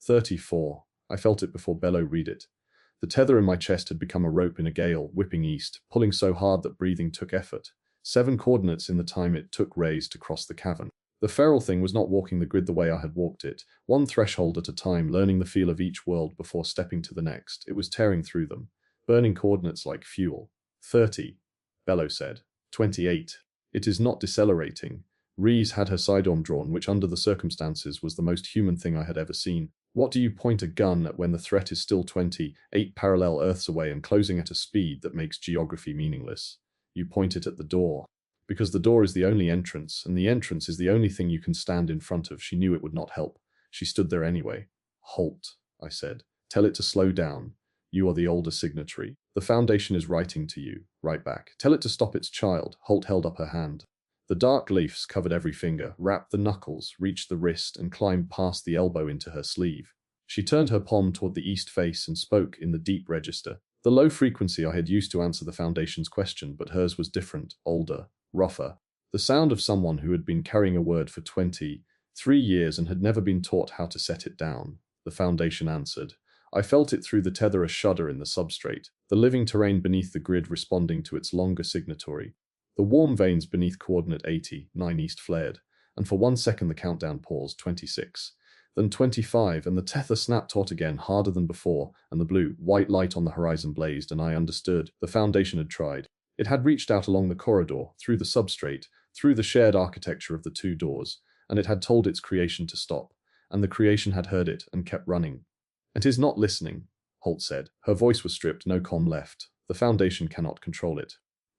34. I felt it before Bello read it. The tether in my chest had become a rope in a gale, whipping east, pulling so hard that breathing took effort. 7 coordinates in the time it took Rays to cross the cavern. The feral thing was not walking the grid the way I had walked it, one threshold at a time, learning the feel of each world before stepping to the next. It was tearing through them, burning coordinates like fuel. 30, Bello said. 28. It is not decelerating. Rees had her sidearm drawn, which under the circumstances was the most human thing I had ever seen. What do you point a gun at when the threat is still 28 parallel Earths away and closing at a speed that makes geography meaningless? You point it at the door. Because the door is the only entrance, and the entrance is the only thing you can stand in front of. She knew it would not help. She stood there anyway. Halt, I said. Tell it to slow down. You are the older signatory. The Foundation is writing to you. Write back. Tell it to stop its child. Holt held up her hand. The dark leaves covered every finger, wrapped the knuckles, reached the wrist, and climbed past the elbow into her sleeve. She turned her palm toward the east face and spoke in the deep register. The low frequency I had used to answer the Foundation's question, but hers was different, older, rougher. The sound of someone who had been carrying a word for 23 years and had never been taught how to set it down. The Foundation answered. I felt it through the tether, a shudder in the substrate, the living terrain beneath the grid responding to its longer signatory. The warm veins beneath coordinate 80, 9 east flared, and for 1 second the countdown paused. 26. Then 25, and the tether snapped taut again, harder than before, and the blue-white light on the horizon blazed, and I understood. The Foundation had tried. It had reached out along the corridor, through the substrate, through the shared architecture of the 2 doors, and it had told its creation to stop, and the creation had heard it and kept running. It is not listening, Holt said. Her voice was stripped, no comm left. The Foundation cannot control it.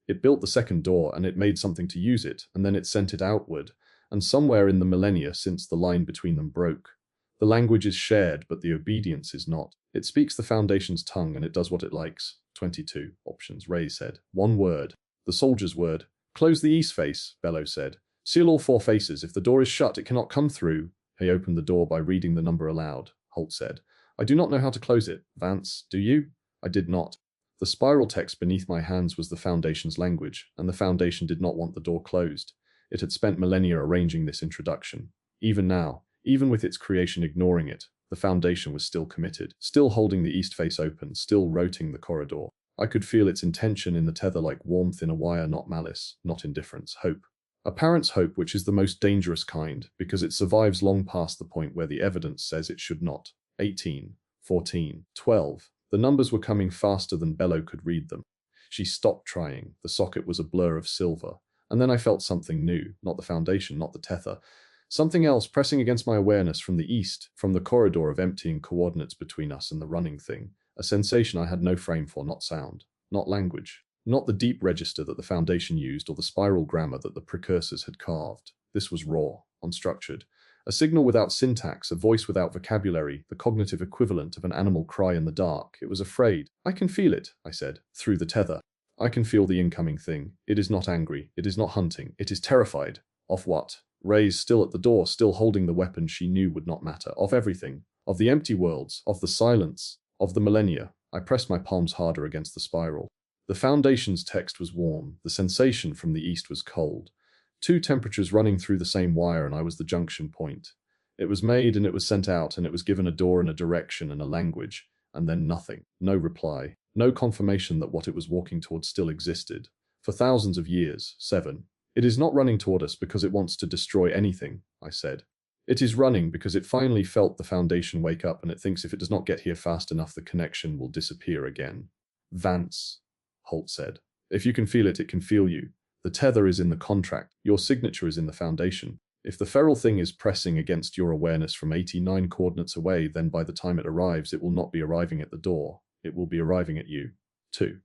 It built the second door, and it made something to use it, and then it sent it outward, and somewhere in the millennia since the line between them broke. The language is shared, but the obedience is not. It speaks the Foundation's tongue, and it does what it likes. 22. Options, Ray said. 1 word. The soldier's word. Close the east face, Bello said. Seal all 4 faces. If the door is shut, it cannot come through. He opened the door by reading the number aloud. Holt said. I do not know how to close it. Vance, do you? I did not. The spiral text beneath my hands was the Foundation's language, and the Foundation did not want the door closed. It had spent millennia arranging this introduction. Even now, even with its creation ignoring it, the Foundation was still committed, still holding the east face open, still rotating the corridor. I could feel its intention in the tether like warmth in a wire, not malice, not indifference, hope. A parent's hope, which is the most dangerous kind, because it survives long past the point where the evidence says it should not. 18, 14, 12. The numbers were coming faster than Bello could read them. She stopped trying. The socket was a blur of silver. And then I felt something new, not the Foundation, not the tether. Something else pressing against my awareness from the east, from the corridor of emptying coordinates between us and the running thing. A sensation I had no frame for, not sound, not language, not the deep register that the Foundation used or the spiral grammar that the precursors had carved. This was raw, unstructured. A signal without syntax, a voice without vocabulary, the cognitive equivalent of an animal cry in the dark. It was afraid. I can feel it, I said, through the tether. I can feel the incoming thing. It is not angry. It is not hunting. It is terrified. Of what? Ray's still at the door, still holding the weapon she knew would not matter. Of everything. Of the empty worlds. Of the silence. Of the millennia. I pressed my palms harder against the spiral. The Foundation's text was warm. The sensation from the east was cold. 2 temperatures running through the same wire, and I was the junction point. It was made, and it was sent out, and it was given a door and a direction and a language, and then nothing. No reply. No confirmation that what it was walking toward still existed. For thousands of years. 7. It is not running toward us because it wants to destroy anything, I said. It is running because it finally felt the Foundation wake up, and it thinks if it does not get here fast enough, the connection will disappear again. Vance, Holt said. If you can feel it, it can feel you. The tether is in the contract. Your signature is in the Foundation. If the feral thing is pressing against your awareness from 89 coordinates away, then by the time it arrives, it will not be arriving at the door. It will be arriving at you. 2.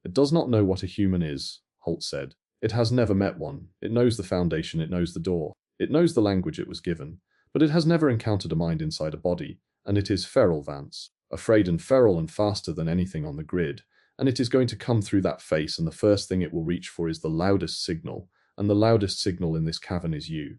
It does not know what a human is, Holt said. It has never met one. It knows the Foundation, it knows the door. It knows the language it was given. But it has never encountered a mind inside a body, and it is feral, Vance. Afraid and feral and faster than anything on the grid. And it is going to come through that face, and the first thing it will reach for is the loudest signal, and the loudest signal in this cavern is you.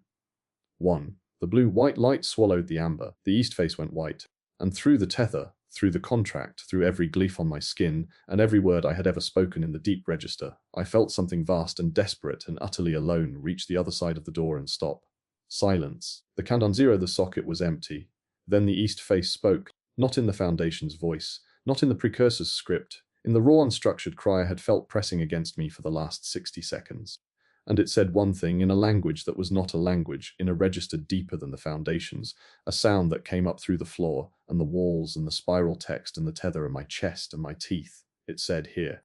1. The blue-white light swallowed the amber. The east face went white. And through the tether, through the contract, through every glyph on my skin, and every word I had ever spoken in the deep register, I felt something vast and desperate and utterly alone reach the other side of the door and stop. Silence. The countdown 0, the socket was empty. Then the East face spoke, not in the Foundation's voice, not in the Precursor's script, in the raw, unstructured cry I had felt pressing against me for the last 60 seconds. And it said one thing in a language that was not a language, in a register deeper than the Foundation's, a sound that came up through the floor, and the walls, and the spiral text, and the tether in my chest and my teeth. It said, "Here."